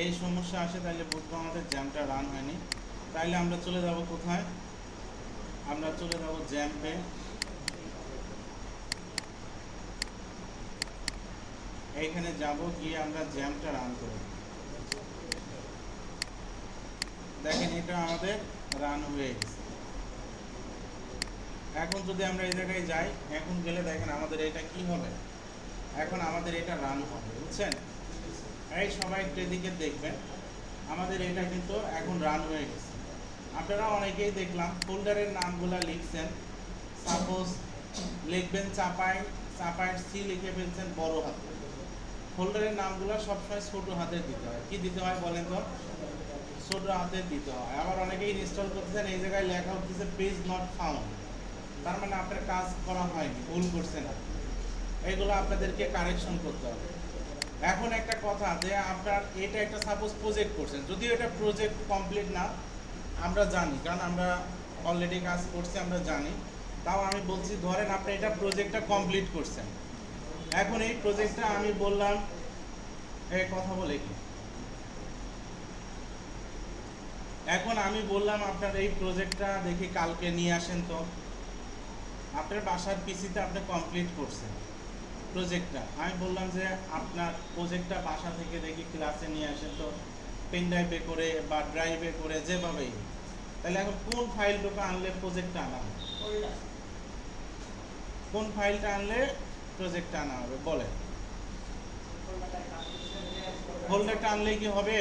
এই সমস্যা আসে তাহলে বুঝবো আমাদের জ্যামটা রান হয়নি। তাইলে আমরা চলে যাব কোথায়? আমরা চলে যাব জ্যাম্পে। এইখানে যাব, গিয়ে আমরা জ্যামটা রান করব। দেখেন এটা আমাদের রান হয়ে গেছে। এখন যদি আমরা এই জায়গায় যাই, এখন গেলে দেখেন আমাদের এটা কি হবে, এখন আমাদের এটা রান হবে, বুঝছেন? এই সবাই একটু এদিকে দেখবেন, আমাদের এটা কিন্তু এখন রান হয়ে গেছে। আপনারা অনেকেই দেখলাম ফোল্ডারের নামগুলো লিখছেন, সাপোজ লিখবেন চাপায় সি লিখে ফেলছেন বড় হাতে। ফোল্ডারের নামগুলো সবসময় ছোট হাতে দিতে হয়। কি দিতে হয় বলেন তো? ছোট হাতে দিতে হয়। আবার অনেকেই ইনস্টল করতেছেন, এই জায়গায় লেখা হচ্ছে পেজ নট ফাউন্ড, তার মানে আপনার কাজ করা হয়নি, ভুল করছেন। এইগুলো আপনাদেরকে কারেকশন করতে হবে। এখন একটা কথা, যে আপনার এটা একটা সাপোজ প্রজেক্ট করছেন, যদিও এটা প্রজেক্ট কমপ্লিট না আমরা জানি, কারণ আমরা অলরেডি কাজ করছি, আমরা জানি। তাও আমি বলছি, ধরেন আপনি এটা প্রজেক্টটা কমপ্লিট করছেন। এখন এই প্রজেক্টটা আমি বললাম, এই কথা বলে কি, এখন আমি বললাম আপনার এই প্রজেক্টটা দেখি কালকে নিয়ে আসেন। তো আপনার বাসার পিসিতে আপনি কমপ্লিট করছেন প্রজেক্টটা, আমি বললাম যে আপনার প্রজেক্টটা বাসা থেকে দেখি ক্লাসে নিয়ে আসেন তো, পেন ড্রাইভে করে বা ড্রাইভে করে, যেভাবেই। তাহলে এখন কোন ফাইলটুকু আনলে প্রজেক্টটা আনা হবে? কোন ফাইলটা আনলে প্রজেক্টটা আনা হবে বলে? ফোল্ডারটা আনলে কি হবে?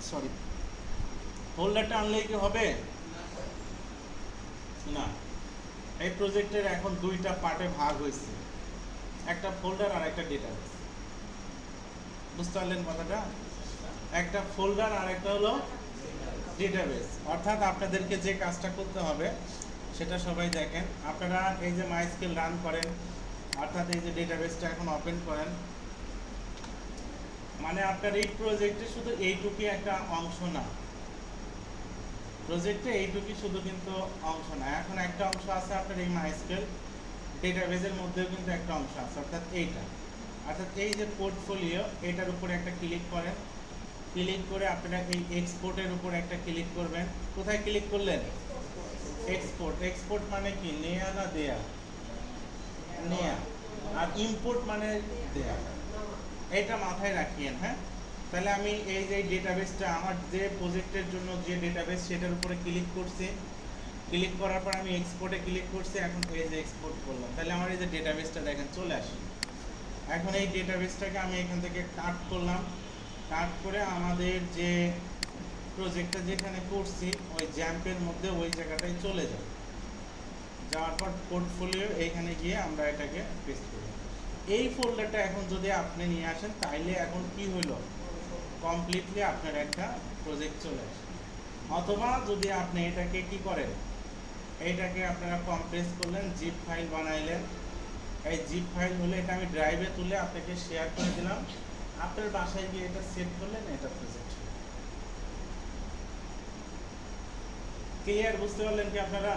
সরি, ফোল্ডারটা আনলে কি হবে? না। এই প্রজেক্টের এখন দুইটা পার্টে ভাগ হয়েছে, একটা ফোল্ডার আর একটা ডেটাবেস। বুঝতে পারলেন কথাটা? একটা ফোল্ডার আর একটা হলো ডেটাবেস। অর্থাৎ আপনাদেরকে যে কাজটা করতে হবে সেটা সবাই দেখেন। আপনারা এই যে মাইস্কেল রান করেন, অর্থাৎ এই যে ডেটাবেসটা এখন ওপেন করেন, মানে আপনার এই প্রজেক্টে শুধু এইটুকুই একটা অংশ না, প্রজেক্টে এইটুকুই শুধু কিন্তু অংশ না। এখন একটা অংশ আছে আপনার এই মাইস্কেল ডেটাবেসের মধ্যেও কিন্তু একটা অংশ আছে, অর্থাৎ এইটা, অর্থাৎ এই যে পোর্টফোলিও, এটার উপরে একটা ক্লিক করেন। ক্লিক করে আপনারা এই এক্সপোর্টের উপর একটা ক্লিক করবেন। কোথায় ক্লিক করলেন? এক্সপোর্ট। এক্সপোর্ট মানে কি, নেয়া না দেয়া? নেয়া। আর ইম্পোর্ট মানে দেয়া। এটা মাথায় রাখিয়েন, হ্যাঁ? তাহলে আমি এই যে ডেটাবেসটা, আমার যে প্রজেক্টের জন্য যে ডেটাবেস, সেটার উপরে ক্লিক করছি। ক্লিক করার পর আমি এক্সপোর্টে ক্লিক করছি। এখন এই যে এক্সপোর্ট করলাম, তাহলে আমার এই যে ডেটাবেসটা দেখেন চলে আসে। এখন এই ডেটাবেসটাকে আমি এখান থেকে কাট করলাম। কাট করে আমাদের যে প্রজেক্টটা যেখানে করছি ওই জ্যাম্পের মধ্যে ওই জায়গাটায় চলে যায়। যাওয়ার পর পোর্টফোলিও এইখানে গিয়ে আমরা এটাকে পেস্ট করি। এই ফোল্ডারটা এখন যদি আপনি নিয়ে আসেন, তাইলে এখন কি হলো, কমপ্লিটলি আপনার একটা প্রজেক্ট চলে আসে। অথবা যদি আপনি এটাকে কি করেন, এইটাকে আপনারা কম্প্রেস করলেন, জিপ ফাইল বানাইলেন। এই জিপ ফাইল হলে এটা আমি ড্রাইভে তুলে আপনাকে শেয়ার করে দিলাম, আপনার বাসায় গিয়ে এটা সেভ করলেন, এটা প্রজেক্ট। ক্লিয়ার? বুঝতে পারলেন কি আপনারা?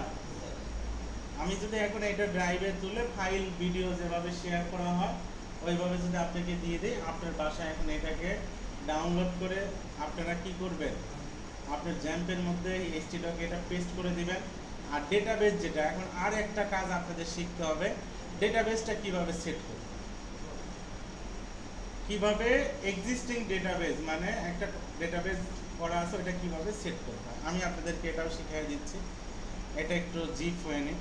আমি যদি এখন এটা ড্রাইভে তুলে ফাইল ভিডিও যেভাবে শেয়ার করা হয় ওইভাবে যদি আপনাকে দিয়ে দিই, আপনার বাসায় এখন এটাকে ডাউনলোড করে আপনারা কি করবেন, আপনার জ্যাম্পের মধ্যে এইচটিডকে এটা পেস্ট করে দিবেন। আর ডেটাবেস যেটা, এখন আর একটা কাজ আপনাদের শিখতে হবে, ডেটাবেসটা কিভাবে সেট করবে, কিভাবে এক্সিস্টিং ডেটাবেস, মানে একটা ডেটাবেস করা আছে ওটা কিভাবে সেট করতে হয়, আমি আপনাদেরকে এটাও শিখিয়ে দিচ্ছি। এটা একটু জিপ হয়ে নিই।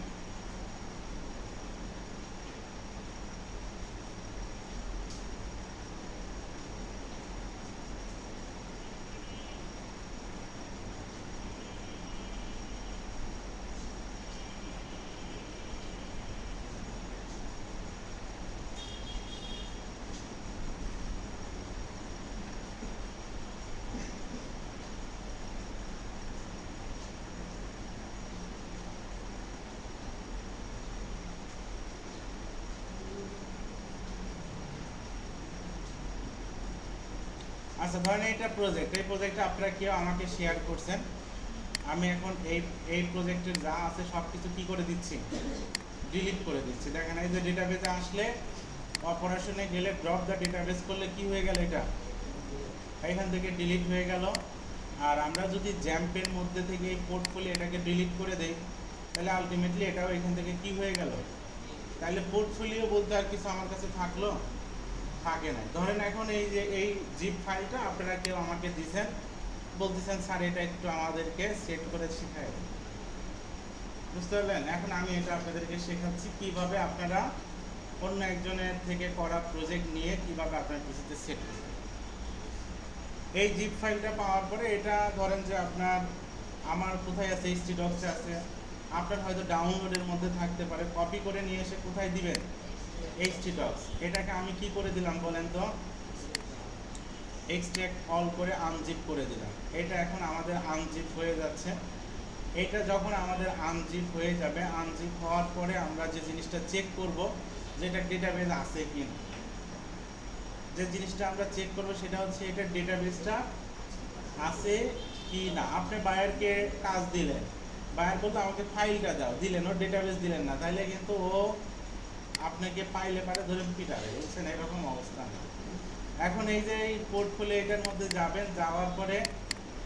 আচ্ছা, ধরেন এটা প্রজেক্ট, এই প্রজেক্টটা আপনারা কেউ আমাকে শেয়ার করছেন, আমি এখন এই প্রজেক্টের যা আছে সব কিছু কী করে দিচ্ছি, ডিলিট করে দিচ্ছি। দেখেন এই যে ডেটাবেজে আসলে অপারেশনে গেলে ড্রপ দ্য ডেটাবেস করলে কি হয়ে গেল, এটা এখান থেকে ডিলিট হয়ে গেল। আর আমরা যদি জ্যাম্পের মধ্যে থেকে এই পোর্টফোলিও এটাকে ডিলিট করে দেই, তাহলে আলটিমেটলি এটাও এখান থেকে কি হয়ে গেল। তাহলে পোর্টফোলিও বলতে আর কিছু আমার কাছে থাকলো, থাকে না। ধরেন এখন এই যে এই জিপ ফাইলটা আপনারা কেউ আমাকে দিয়েছেন, বলতেছেন স্যার এটা একটু আমাদেরকে সেট করে শিখায় দেন, বুঝতে পারলেন। এখন আমি এটা আপনাদেরকে শেখাচ্ছি কিভাবে আপনারা অন্য একজনের থেকে করা প্রজেক্ট নিয়ে কিভাবে আপনার পিসিতে সেট করবেন। এই জিপ ফাইলটা পাওয়ার পরে এটা ধরেন যে আপনার আমার কোথায় আছে, htdocs আছে, আপনার হয়তো ডাউনলোডের মধ্যে থাকতে পারে, কপি করে নিয়ে এসে কোথায় দিবেন, htdocs। এটাকে আমি কি করে দিলাম বলেন তো, এক্সট্রাক্ট অল করে আনজিপ করে দিলাম। এটা এখন আমাদের আনজিপ হয়ে যাচ্ছে। এটা যখন আমাদের আনজিপ হয়ে যাবে, আনজিপ হওয়ার পরে আমরা যে জিনিসটা চেক করব যেটা ডেটাবেজ আছে কিনা, যে জিনিসটা আমরা চেক করব সেটা হচ্ছে এটা ডেটাবেসটা আছে কি না। আপনি বায়ারকে কাজ দিলেন, বায়ার বলতে আমাকে ফাইলটা দাও, দিলেন, ও ডেটাবেস দিলেন না, তাইলে কিন্তু ও আপনাকে পাইলে পারে ধরেন পিটাবে, বুঝছেন, এরকম অবস্থা না। এখন এই যে এই পোর্টফোলিও এটার মধ্যে যাবেন, যাওয়ার পরে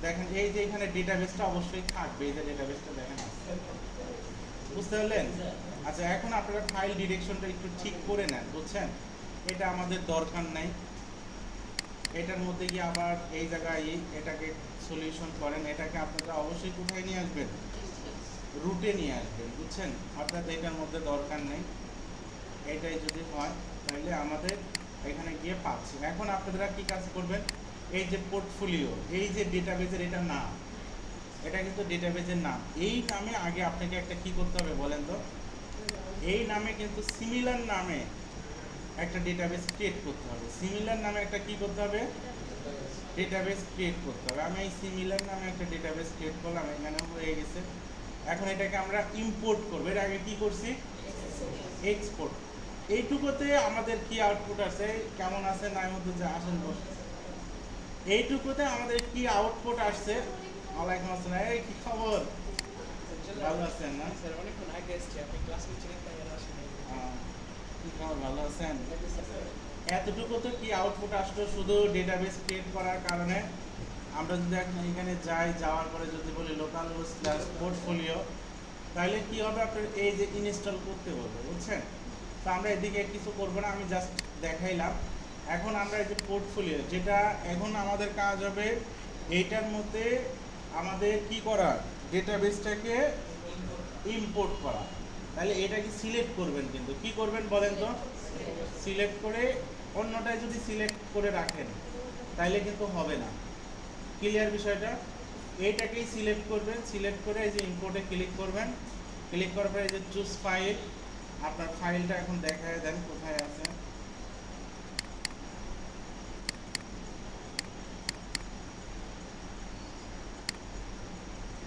দেখেন এই যে এখানে ডেটাবেসটা অবশ্যই থাকবে, এই যে ডেটাবেসটা দেখেন আছে, বুঝতে পারলেন। আচ্ছা এখন আপনারা ফাইল ডিরেকশনটা একটু ঠিক করে নেন, বুঝছেন, এটা আমাদের দরকার নাই। এটার মধ্যে গিয়ে আবার এই জায়গায় এটাকে সলিউশন করেন, এটাকে আপনারা অবশ্যই কোথায় নিয়ে আসবেন, রুটে নিয়ে আসবেন, বুঝছেন। অর্থাৎ এটার মধ্যে দরকার নেই, এটাই যদি হয় তাহলে আমাদের এখানে গিয়ে পাচ্ছি। এখন আপনারা কি কাজ করবেন, এই যে পোর্টফোলিও, এই যে ডেটাবেজের এটা নাম, এটা কিন্তু ডেটাবেজের নাম, এই নামে আগে আপনাকে একটা কি করতে হবে বলেন তো, এই নামে কিন্তু সিমিলার নামে একটা ডেটাবেস ক্রিয়েট করতে হবে। সিমিলার নামে একটা কি করতে হবে, ডেটাবেস ক্রিয়েট করতে হবে। আমি এই সিমিলার নামে একটা ডেটাবেস ক্রিয়েট করলাম, এখানে হয়ে গেছে। এখন এটাকে আমরা ইম্পোর্ট করবো। এর আগে কি করছি, এক্সপোর্ট। এইটুকুতে আমাদের কি আউটপুট আছে, কেমন আছে না মধ্যে যে আসেন, এইটুকুতে আমাদের কি আউটপুট আসছে। ওয়ালাইকুম আসসালাম, এই কি খবর, ভালো আছেন না স্যার? অনেকক্ষণ আগে এসেছি, আপনি ক্লাস নিচ্ছিলেন তাই আর আসেনি। কি খবর, ভালো আছেন। এতটুকু তো কি আউটপুট আসলো শুধু ডেটাবেস ক্রিয়েট করার কারণে। আমরা যদি এখন এখানে যাই, যাওয়ার পরে যদি বলি লোকাল হোস্ট স্ল্যাশ পোর্টফোলিও, তাহলে কি হবে, আপনার এই যে ইনস্টল করতে বলবে, বুঝছেন। তো আমরা এদিকে কিছু করবো না, আমি জাস্ট দেখাইলাম। এখন আমরা এই যে পোর্টফোলিও, যেটা এখন আমাদের কাজ হবে এইটার মধ্যে আমাদের কি করা, ডেটাবেসটাকে ইম্পোর্ট করা। তাহলে এটাকে সিলেক্ট করবেন, কিন্তু কি করবেন বলেন তো, সিলেক্ট করে অন্যটায় যদি সিলেক্ট করে রাখেন তাইলে কিন্তু হবে না। ক্লিয়ার বিষয়টা, এইটাকেই সিলেক্ট করবেন, সিলেক্ট করে এই যে ইম্পোর্টে ক্লিক করবেন, ক্লিক করার পরে এই যে চুজ ফাইল, আপনার ফাইলটা এখন দেখায় দেন কোথায় আছে।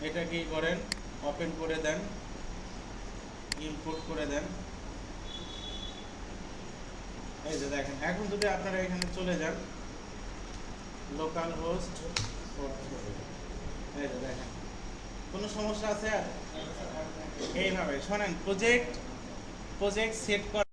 এটা কি করেন, ওপেন করে দেন, ইম্পোর্ট করে দেন। এই যে দেখেন, এখন যদি আপনারা এখানে চলে যান লোকাল হোস্ট, এই যে দেখেন, কোনো সমস্যা আছে আর? এইভাবে শোনেন, প্রজেক্ট সেট করা